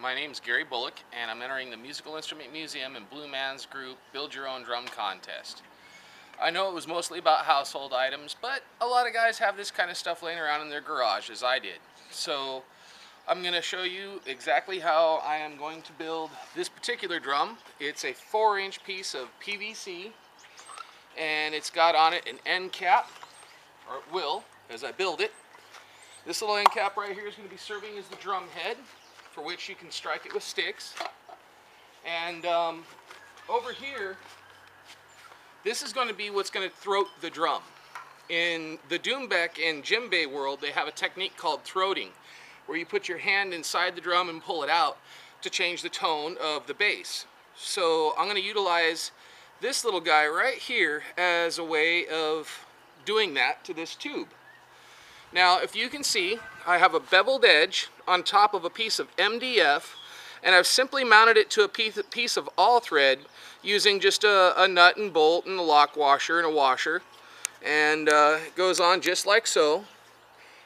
my name's Gary Bullock, and I'm entering the Musical Instrument Museum and Blue Man's Group Build Your Own Drum Contest. I know it was mostly about household items, but a lot of guys have this kind of stuff laying around in their garage, as I did. So I'm going to show you exactly how I am going to build this particular drum. It's a 4-inch piece of PVC, and it's got on it an end cap, or it will, as I build it. This little end cap right here is going to be serving as the drum head, for which you can strike it with sticks. And over here, this is going to be what's going to throat the drum. In the Doumbek and djembe world, they have a technique called throating, where you put your hand inside the drum and pull it out to change the tone of the bass. So I'm going to utilize this little guy right here as a way of doing that to this tube. Now, if you can see, I have a beveled edge on top of a piece of MDF, and I've simply mounted it to a piece of all thread using just a nut and bolt and a lock washer and a washer, and it goes on just like so.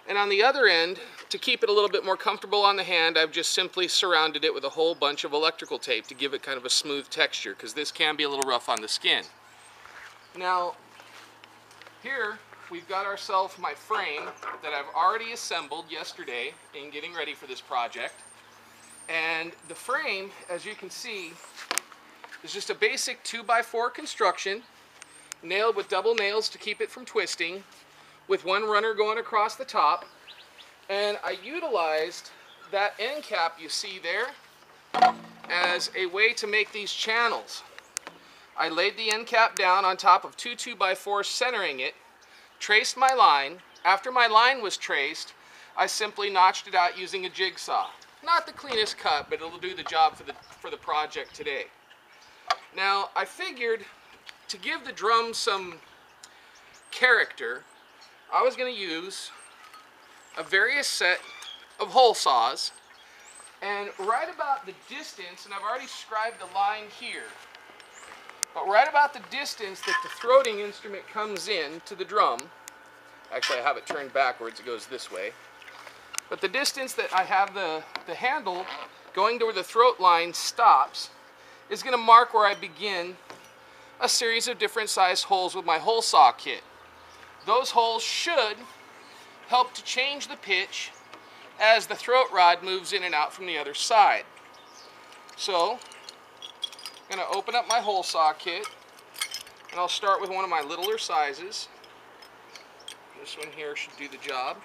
And on the other end, to keep it a little bit more comfortable on the hand, I've just simply surrounded it with a whole bunch of electrical tape to give it kind of a smooth texture, because this can be a little rough on the skin. Now, here we've got ourselves my frame that I've already assembled yesterday in getting ready for this project. And the frame, as you can see, is just a basic 2x4 construction, nailed with double nails to keep it from twisting, with one runner going across the top. And I utilized that end cap you see there as a way to make these channels. I laid the end cap down on top of two 2x4s centering it, traced my line. After my line was traced, I simply notched it out using a jigsaw. Not the cleanest cut, but it'll do the job for the project today. Now, I figured to give the drum some character, I was going to use a various set of hole saws, and right about the distance, and I've already scribed the line here, but right about the distance that the throating instrument comes in to the drum, actually I have it turned backwards, it goes this way, but the distance that I have the handle going to where the throat line stops is going to mark where I begin a series of different sized holes with my hole saw kit. Those holes should help to change the pitch as the throat rod moves in and out from the other side. So I'm going to open up my hole saw kit, and I'll start with one of my littler sizes. This one here should do the job.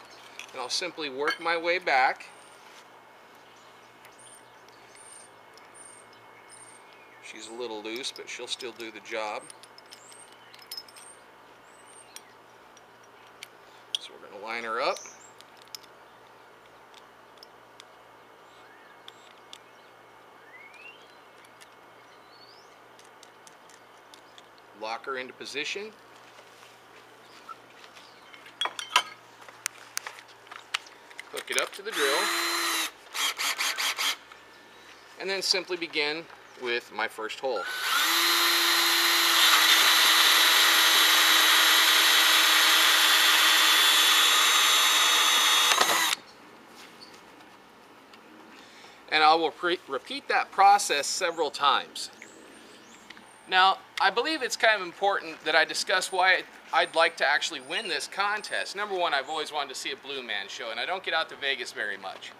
And I'll simply work my way back. She's a little loose, but she'll still do the job. So we're going to line her up. Lock her into position. Hook it up to the drill. And then simply begin with my first hole. And I will repeat that process several times. Now, I believe it's kind of important that I discuss why I'd like to actually win this contest. Number one, I've always wanted to see a Blue Man show, and I don't get out to Vegas very much.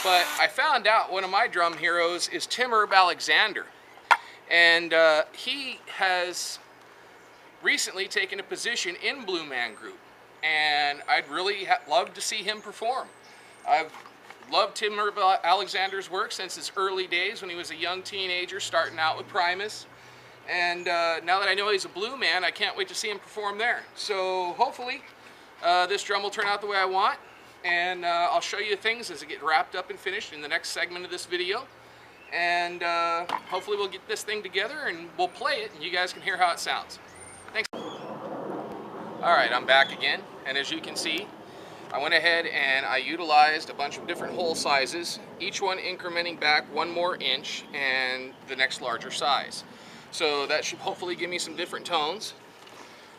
But I found out one of my drum heroes is Tim Alexander. And he has recently taken a position in Blue Man Group. And I'd really love to see him perform. I've loved Tim Alexander's work since his early days when he was a young teenager starting out with Primus. And now that I know he's a Blue Man, I can't wait to see him perform there. So hopefully this drum will turn out the way I want, and I'll show you things as it gets wrapped up and finished in the next segment of this video. And hopefully we'll get this thing together and we'll play it and you guys can hear how it sounds. Thanks. Alright, I'm back again, and as you can see, I went ahead and I utilized a bunch of different hole sizes, each one incrementing back 1 more inch and the next larger size. So that should hopefully give me some different tones.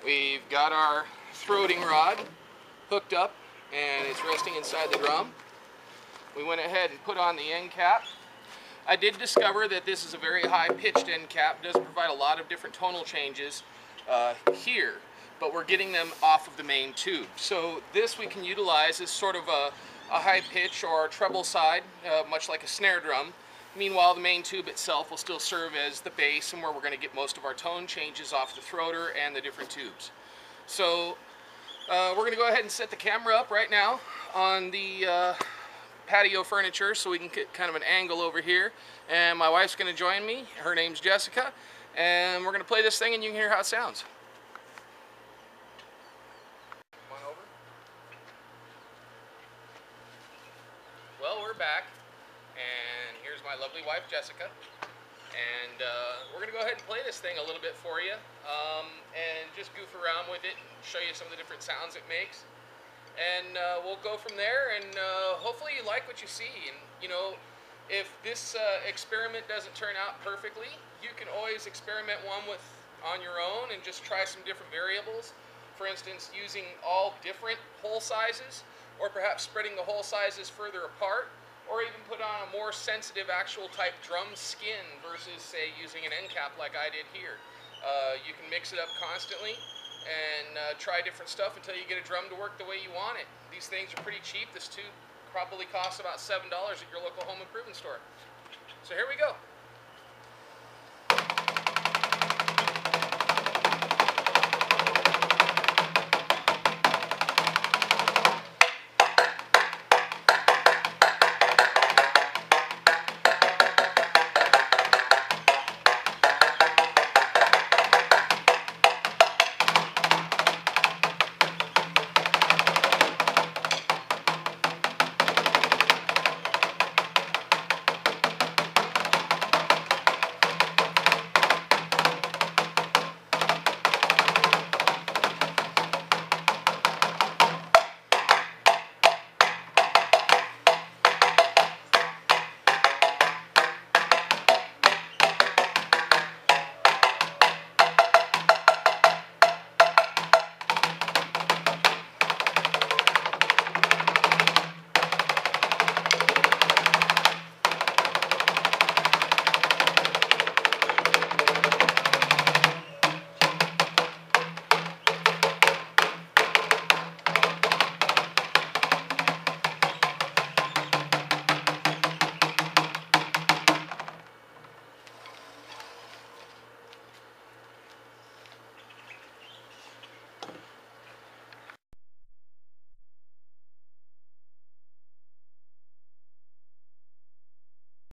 We've got our throating rod hooked up and it's resting inside the drum. We went ahead and put on the end cap. I did discover that this is a very high-pitched end cap. It does provide a lot of different tonal changes here, but we're getting them off of the main tube. So this we can utilize as sort of a high pitch or treble side, much like a snare drum. Meanwhile, the main tube itself will still serve as the bass and where we're going to get most of our tone changes off the throater and the different tubes. So we're going to go ahead and set the camera up right now on the patio furniture so we can get kind of an angle over here. And my wife's going to join me. Her name's Jessica. And we're going to play this thing and you can hear how it sounds. Come on over. Well, we're back. And here's my lovely wife, Jessica. And we're going to go ahead and play this thing a little bit for you and just goof around with it and show you some of the different sounds it makes. And we'll go from there, and hopefully you like what you see. And you know, if this experiment doesn't turn out perfectly, you can always experiment one on your own and just try some different variables. For instance, using all different hole sizes, or perhaps spreading the hole sizes further apart, or even put on a more sensitive actual type drum skin versus, say, using an end cap like I did here. You can mix it up constantly and try different stuff until you get a drum to work the way you want it. These things are pretty cheap. This tube probably costs about $7 at your local home improvement store. So here we go.